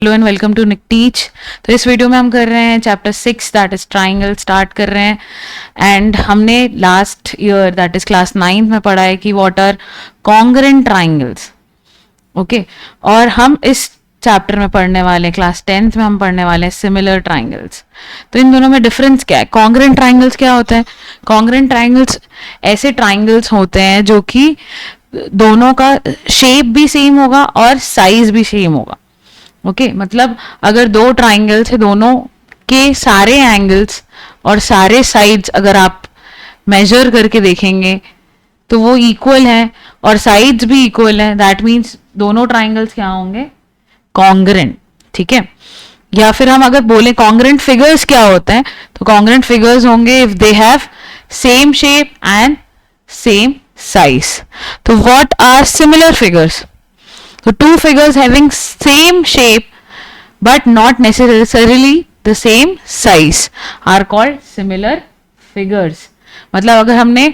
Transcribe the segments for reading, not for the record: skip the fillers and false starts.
Hello and welcome to Nick Teach. तो इस video में हम कर रहे हैं chapter 6 that is triangle start कर रहे हैं। एंड हमने last year that is class 9 में पढ़ा है कि what are congruent triangles. Okay, और हम इस चैप्टर में पढ़ने वाले हैं, क्लास 10th में हम पढ़ने वाले हैं सिमिलर ट्राइंगल्स। तो इन दोनों में डिफरेंस क्या है? कॉन्ग्रेंट ट्राइंगल्स क्या होते हैं? कॉन्ग्रेंट ट्राइंगल्स ऐसे ट्राइंगल्स होते हैं जो कि दोनों का शेप भी सेम होगा और साइज भी सेम होगा। ओके, मतलब अगर दो ट्राइंगल्स है, दोनों के सारे एंगल्स और सारे साइड्स अगर आप मेजर करके देखेंगे तो वो इक्वल है और साइड्स भी इक्वल है, दैट मीन्स दोनों ट्राइंगल्स क्या होंगे? कॉन्ग्रेंट। ठीक है, या फिर हम अगर बोले कॉन्ग्रेंट फिगर्स क्या होते हैं, तो कॉन्ग्रेंट फिगर्स होंगे if they have same shape and same size. तो what are similar figures? So two figures having same shape but not necessarily the same size are called similar figures. मतलब अगर हमने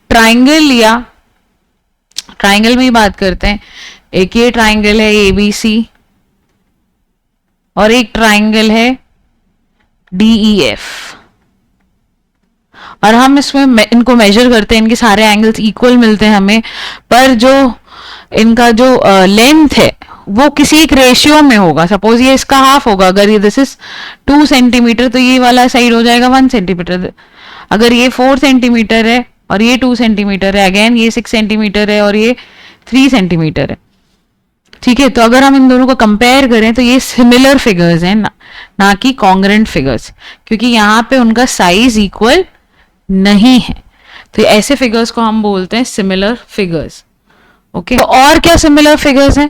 triangle लिया, triangle में ही बात करते हैं, एक ये ट्राइंगल है ABC और एक ट्राइंगल है DEF, और हम इसमें इनको मेजर करते हैं, इनके सारे एंगल्स इक्वल मिलते हैं हमें, पर जो इनका जो लेंथ है वो किसी एक रेशियो में होगा। सपोज ये इसका हाफ होगा, अगर ये दिस इज 2 सेंटीमीटर तो ये वाला साइड हो जाएगा 1 सेंटीमीटर। अगर ये 4 सेंटीमीटर है और ये 2 सेंटीमीटर है, अगेन ये 6 सेंटीमीटर है और ये 3 सेंटीमीटर है। ठीक है, तो अगर हम इन दोनों को कंपेयर करें तो ये सिमिलर फिगर्स हैं, ना कि कॉन्ग्रेंट फिगर्स, क्योंकि यहाँ पे उनका साइज इक्वल नहीं है। तो ऐसे फिगर्स को हम बोलते हैं सिमिलर फिगर्स। ओके, तो और क्या सिमिलर फिगर्स हैं?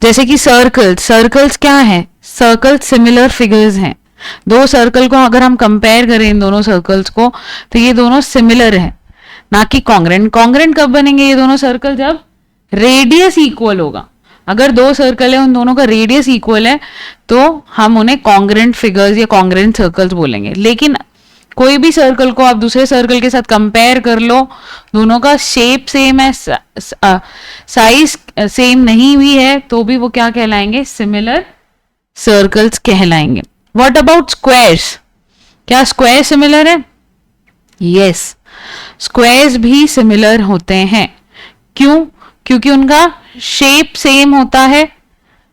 जैसे कि सर्कल्स क्या है? सर्कल सिमिलर फिगर्स हैं। दो सर्कल को अगर हम कंपेयर करें, इन दोनों सर्कल्स को, तो ये दोनों सिमिलर हैं, ना कि कॉन्ग्रेंट। कॉन्ग्रेंट कब बनेंगे ये दोनों सर्कल? जब रेडियस इक्वल होगा। अगर दो सर्कल है, उन दोनों का रेडियस इक्वल है, तो हम उन्हें कॉन्ग्रेंट फिगर्स या कॉन्ग्रेंट सर्कल्स बोलेंगे। लेकिन कोई भी सर्कल को आप दूसरे सर्कल के साथ कंपेयर कर लो, दोनों का शेप सेम है, साइज सेम नहीं भी है, तो भी वो क्या कहलाएंगे? सिमिलर सर्कल्स कहलाएंगे। What about squares? क्या स्क्वायर सिमिलर है? यस, स्क्वायर्स भी सिमिलर होते हैं। क्यों? क्योंकि उनका शेप सेम होता है,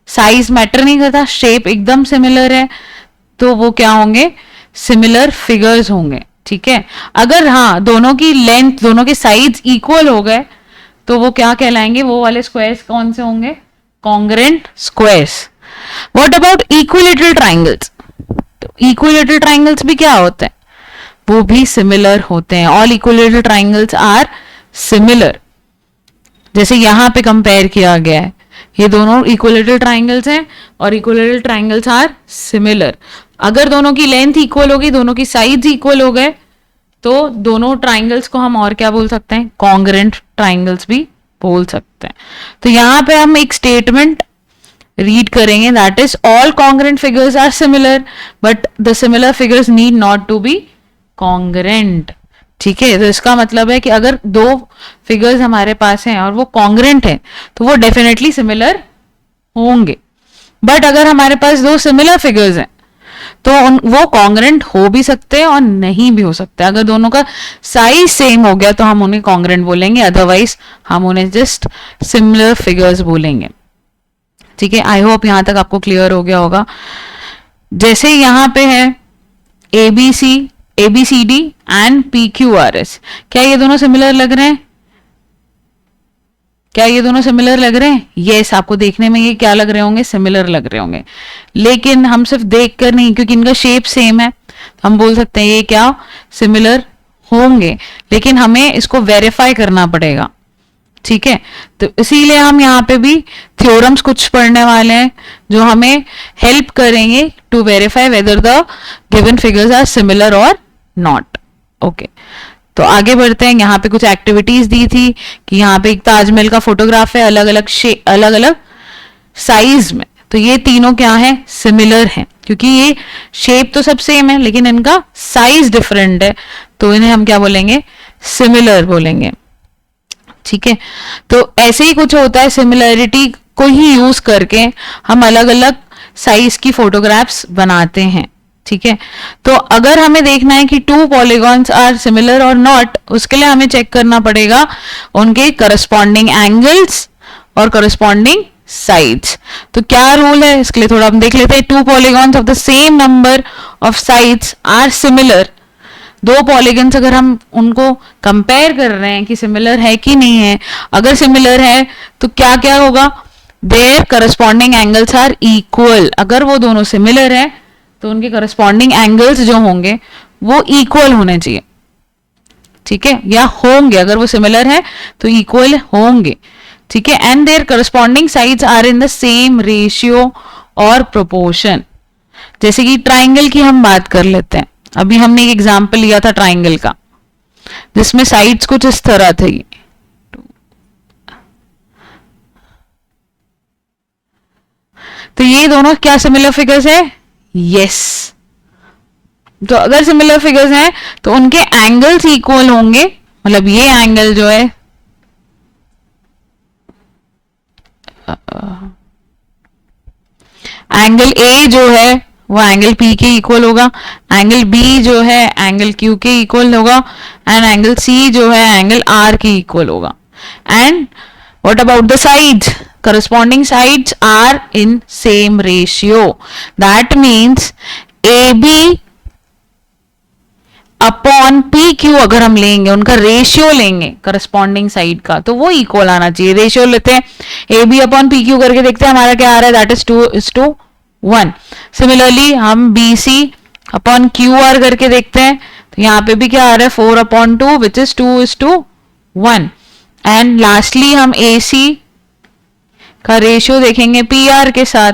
साइज मैटर नहीं करता, शेप एकदम सिमिलर है, तो वो क्या होंगे? सिमिलर फिगर्स होंगे। ठीक है, अगर हाँ दोनों की लेंथ, दोनों के साइड्स इक्वल हो गए तो वो क्या कहलाएंगे? वो वाले स्क्वायर्स कौन से होंगे? Congruent squares. What about equilateral triangles? तो इक्विलेटरल ट्राइंगल्स भी क्या होते हैं? वो भी सिमिलर होते हैं। All equilateral triangles are similar. जैसे यहां पे कंपेयर किया गया है, ये दोनों इक्विलेटरल ट्राइंगल्स हैं और इक्विलेटरल ट्राइंगल्स आर सिमिलर। अगर दोनों की लेंथ इक्वल होगी, दोनों की साइड्स इक्वल हो गए, तो दोनों ट्राइंगल्स को हम और क्या बोल सकते हैं? कॉन्ग्रेंट ट्राइंगल्स भी बोल सकते हैं। तो यहां पे हम एक स्टेटमेंट रीड करेंगे, that is all congruent figures are similar but the similar figures need not to be congruent. ठीक है, तो इसका मतलब है कि अगर दो फिगर्स हमारे पास हैं और वो कॉन्ग्रेंट है तो वो डेफिनेटली सिमिलर होंगे। बट अगर हमारे पास दो सिमिलर फिगर्स हैं तो वो कॉन्ग्रेंट हो भी सकते हैं और नहीं भी हो सकते। अगर दोनों का साइज सेम हो गया तो हम उन्हें कॉन्ग्रेंट बोलेंगे, अदरवाइज हम उन्हें जस्ट सिमिलर फिगर्स बोलेंगे। ठीक है, आई होप यहां तक आपको क्लियर हो गया होगा। जैसे यहां पे है ABCD एंड PQRS, क्या ये दोनों सिमिलर लग रहे हैं? क्या ये दोनों सिमिलर लग रहे हैं? यस, आपको देखने में ये क्या लग रहे होंगे? सिमिलर लग रहे होंगे। लेकिन हम सिर्फ देखकर नहीं, क्योंकि इनका शेप सेम है, तो हम बोल सकते हैं ये क्या सिमिलर होंगे, लेकिन हमें इसको वेरीफाई करना पड़ेगा। ठीक है, तो इसीलिए हम यहाँ पे भी थ्योरम्स कुछ पढ़ने वाले हैं जो हमें हेल्प करेंगे to verify whether the given figures are similar और नॉट। ओके, तो आगे बढ़ते हैं। यहाँ पे कुछ एक्टिविटीज दी थी कि यहाँ पे एक ताजमहल का फोटोग्राफ है, अलग अलग साइज में, तो ये तीनों क्या है? सिमिलर हैं, क्योंकि ये शेप तो सब सेम है लेकिन इनका साइज डिफरेंट है, तो इन्हें हम क्या बोलेंगे? सिमिलर बोलेंगे। ठीक है, तो ऐसे ही कुछ होता है, सिमिलैरिटी को ही यूज करके हम अलग अलग साइज की फोटोग्राफ्स बनाते हैं। ठीक है, तो अगर हमें देखना है कि टू पॉलीगॉन्स आर सिमिलर और नॉट, उसके लिए हमें चेक करना पड़ेगा उनके करस्पॉन्डिंग एंगल्स और करस्पॉन्डिंग साइड्स। तो क्या रूल है इसके लिए थोड़ा हम देख लेते हैं। Two polygons of the same number of sides are similar, दो पॉलीगन्स अगर हम उनको कंपेयर कर रहे हैं कि सिमिलर है कि नहीं है, अगर सिमिलर है तो क्या क्या होगा, their corresponding angles are equal. अगर वो दोनों सिमिलर है तो उनके करस्पॉन्डिंग एंगल्स जो होंगे वो इक्वल होने चाहिए। ठीक है, या होंगे, अगर वो सिमिलर है तो इक्वल होंगे। ठीक है, and their corresponding sides are in the same ratio और प्रोपोर्शन। जैसे कि ट्राइंगल की हम बात कर लेते हैं, अभी हमने एक एग्जांपल लिया था ट्राइंगल का जिसमें साइड्स कुछ इस तरह थे। तो ये दोनों क्या सिमिलर फिगर्स है? यस। तो अगर सिमिलर फिगर्स हैं तो उनके एंगल्स इक्वल होंगे, मतलब ये एंगल जो है एंगल ए जो है वो एंगल पी के इक्वल होगा, एंगल बी जो है एंगल क्यू के इक्वल होगा, एंड एंगल सी जो है एंगल आर के इक्वल होगा। And what about the sides? corresponding sides are in same ratio. That means AB upon P Q अगर हम लेंगे, उनका रेशियो लेंगे करस्पॉन्डिंग साइड का, तो वो इक्वल आना चाहिए। रेशियो लेते हैं, A B upon P Q करके देखते हैं हमारा क्या आ रहा है, दैट इज 2:1। सिमिलरली हम B C upon Q R करके देखते हैं, तो यहाँ पे भी क्या आ रहा है 4/2 विच इज 2:1। एंड लास्टली हम ए सी का रेशियो देखेंगे पी आर के साथ,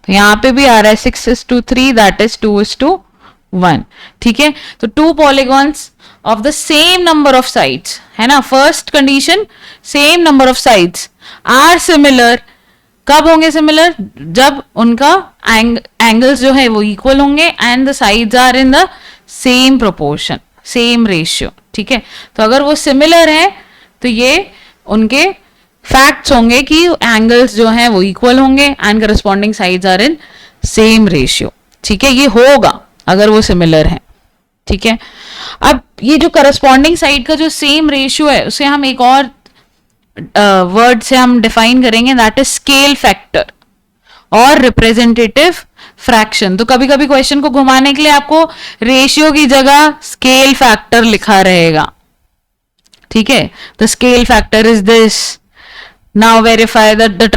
तो यहां पे भी आ रहा है 6:3 दैट इज 2:1। ठीक है, तो two polygons of the same number of sides है ना, first condition same number of sides are similar. कब होंगे सिमिलर? जब उनका एंगल्स जो है वो इक्वल होंगे and the sides are in the same proportion, same ratio. ठीक है, तो अगर वो सिमिलर है तो ये उनके फैक्ट्स होंगे कि एंगल्स जो हैं वो इक्वल होंगे and corresponding sides are in same ratio. ठीक है, ये होगा अगर वो सिमिलर है। ठीक है, अब ये जो करस्पॉन्डिंग साइड का जो सेम रेशियो है उसे हम एक और वर्ड से हम डिफाइन करेंगे, दैट इज स्केल फैक्टर और रिप्रेजेंटेटिव फ्रैक्शन। तो कभी कभी क्वेश्चन को घुमाने के लिए आपको रेशियो की जगह स्केल फैक्टर लिखा रहेगा। ठीक है, the scale factor is this, now verify that the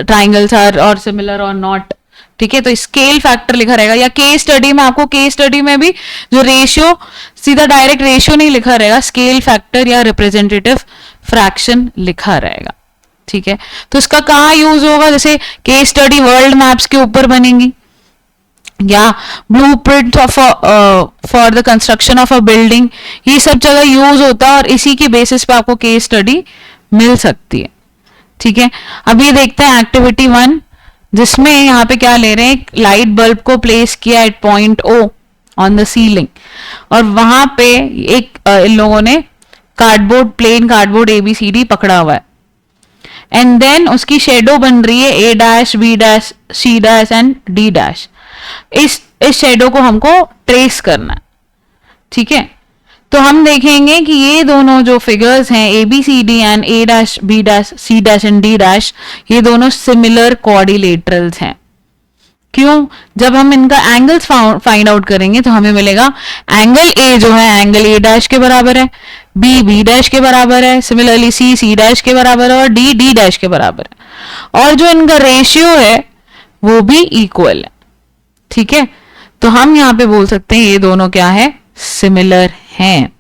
triangles are और सिमिलर और नॉट। ठीक है, तो स्केल फैक्टर लिखा रहेगा, या केस स्टडी में आपको केस स्टडी में भी जो रेशियो सीधा डायरेक्ट रेशियो नहीं लिखा रहेगा, स्केल फैक्टर या रिप्रेजेंटेटिव फ्रैक्शन लिखा रहेगा। ठीक है, तो इसका कहाँ यूज होगा? जैसे केस स्टडी वर्ल्ड मैप्स के ऊपर बनेंगी, या blueprint of for the construction of a building, ये सब जगह यूज होता है और इसी के बेसिस पे आपको केस स्टडी मिल सकती है। ठीक है, अभी देखते हैं एक्टिविटी 1, जिसमें यहाँ पे क्या ले रहे हैं, लाइट बल्ब को प्लेस किया at point O on the ceiling, और वहां पे एक इन लोगों ने कार्डबोर्ड, प्लेन कार्डबोर्ड ABCD पकड़ा हुआ है, एंड देन उसकी शेडो बन रही है A', B', C' and D'। इस शेडो को हमको ट्रेस करना है। ठीक है, तो हम देखेंगे कि ये दोनों जो फिगर्स हैं ABCD and A', B', C' and D', ये दोनों सिमिलर क्वाड्रिलेटरल्स हैं। क्यों? जब हम इनका एंगल्स फाइंड आउट करेंगे तो हमें मिलेगा एंगल A जो है एंगल A' के बराबर है, B B' के बराबर है, सिमिलरली C C' के बराबर है और D D' के बराबर है, और जो इनका रेशियो है वो भी इक्वल है। ठीक है, तो हम यहाँ पे बोल सकते हैं ये दोनों क्या है, सिमिलर हैं।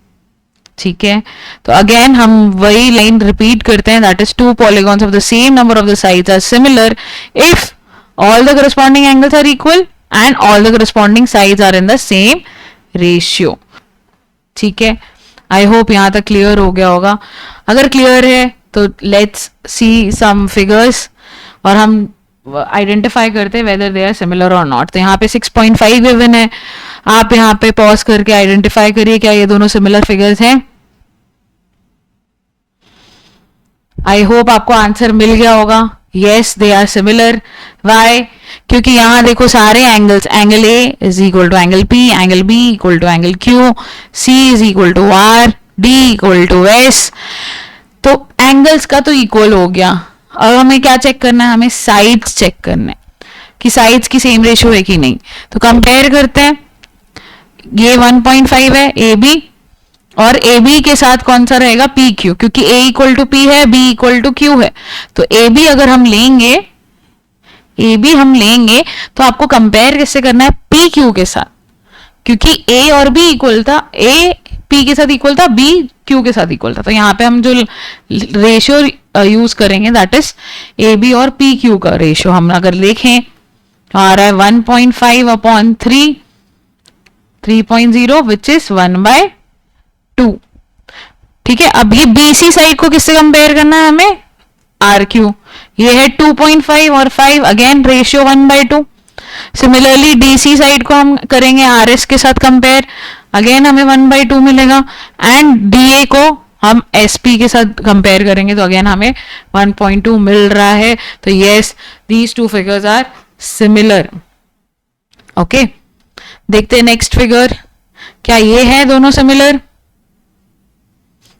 ठीक है, तो अगेन हम वही लाइन रिपीट करते हैं, that is two polygons of the same number of the sides are similar if all the corresponding angles are equal and all the corresponding sides are in the same ratio. ठीक है, I hope यहां तक clear हो गया होगा। अगर clear है तो लेट्स सी सम फिगर्स और हम आइडेंटिफाई करते हैं वेदर दे आर सिमिलर और नॉट। तो यहाँ पे 6.5 गिवन है, आप यहाँ पे पॉज करके आइडेंटिफाई करिए क्या ये दोनों सिमिलर फिगर्स हैं। आई होप आपको आंसर मिल गया होगा। Yes, they are similar. Why? क्योंकि यहां देखो सारे angles, angle A is equal to angle P, angle B equal to angle Q, C is equal to R, D equal to S. तो angles का तो इक्वल हो गया। अब हमें क्या चेक करना है? हमें साइड्स चेक करना है कि साइड्स की सेम रेशियो है कि नहीं। तो कंपेयर करते हैं। ये 1.5 है ए बी, और ए बी के साथ कौन सा रहेगा? पी क्यू, क्योंकि ए इक्वल टू पी है, बी इक्वल टू क्यू है। तो ए बी अगर हम लेंगे, ए बी हम लेंगे तो आपको कंपेयर किससे करना है? पी क्यू के साथ, क्योंकि ए और बी इक्वल था, ए पी के साथ इक्वल था, बी क्यू के साथ इक्वल था। तो यहाँ पे हम जो रेशियो यूज करेंगे दैट इज ए बी और पी क्यू का रेशियो। हम अगर देखें तो आ रहा है 1.5 अपॉन 3.0 विच इज 1/2। ठीक है, अब ये बीसी साइड को किससे कंपेयर करना है हमें? R Q. ये है 2.5 और 5, again ratio 1/2। Similarly DC side को हम करेंगे आर एस के साथ कंपेयर, अगेन हमें 1/2 मिलेगा। एंड डीए को हम एसपी के साथ कंपेयर करेंगे तो अगेन हमें 1.2 मिल रहा है। तो yes, these two figures are similar. Okay, देखते हैं नेक्स्ट फिगर। क्या ये है दोनों सिमिलर?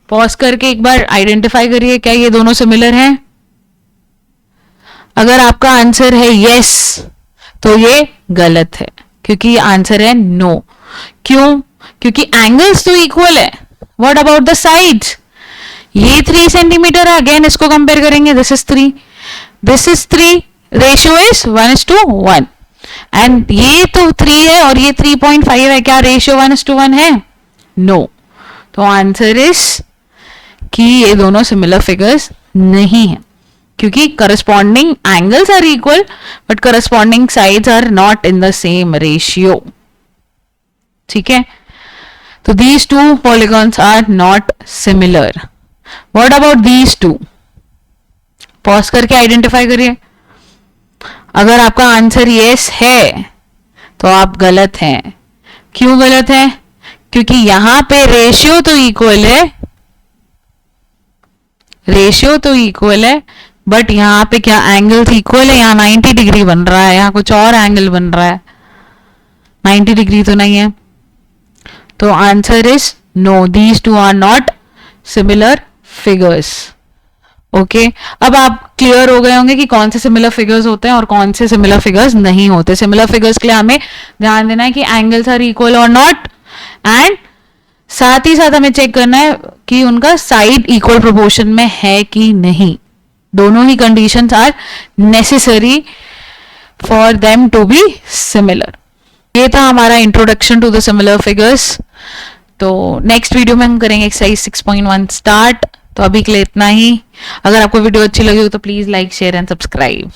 पॉज करके एक बार आइडेंटिफाई करिए, क्या ये दोनों सिमिलर हैं? अगर आपका आंसर है यस तो ये गलत है, क्योंकि आंसर है नो। क्यों? क्योंकि एंगल्स तो इक्वल है। What about the sides? ये 3 सेंटीमीटर है, अगेन इसको कंपेयर करेंगे, this is 3, this is 3, ratio is 1:1। And ये तो 3 है और ये 3.5 है, क्या रेशियो 1:1 है? नो। तो आंसर इज कि ये दोनों सिमिलर फिगर्स नहीं है, क्योंकि corresponding angles are equal but corresponding sides are not in the same ratio. ठीक है, तो these two polygons are not similar. What about these two? Pause करके आइडेंटिफाई करिए। अगर आपका आंसर यस है तो आप गलत हैं। क्यों गलत है? क्योंकि यहां पे रेशियो तो इक्वल है, रेशियो तो इक्वल है, बट यहां पे क्या एंगल्स इक्वल है? यहाँ 90 डिग्री बन रहा है, यहाँ कुछ और एंगल बन रहा है, 90 डिग्री तो नहीं है। तो answer is no, these two are not similar figures. Okay, अब आप क्लियर हो गए होंगे कि कौन से सिमिलर फिगर्स होते हैं और कौन से सिमिलर फिगर्स नहीं होते। सिमिलर फिगर्स के लिए हमें ध्यान देना है कि एंगल्स आर इक्वल और नॉट, एंड साथ ही साथ हमें चेक करना है कि उनका साइड इक्वल प्रोपोर्शन में है कि नहीं। दोनों ही conditions are necessary for them to be similar. ये था हमारा introduction to the similar figures. तो नेक्स्ट वीडियो में हम करेंगे एक्सरसाइज 6.1 स्टार्ट। तो अभी के लिए इतना ही। अगर आपको वीडियो अच्छी लगी हो तो please like, share and subscribe.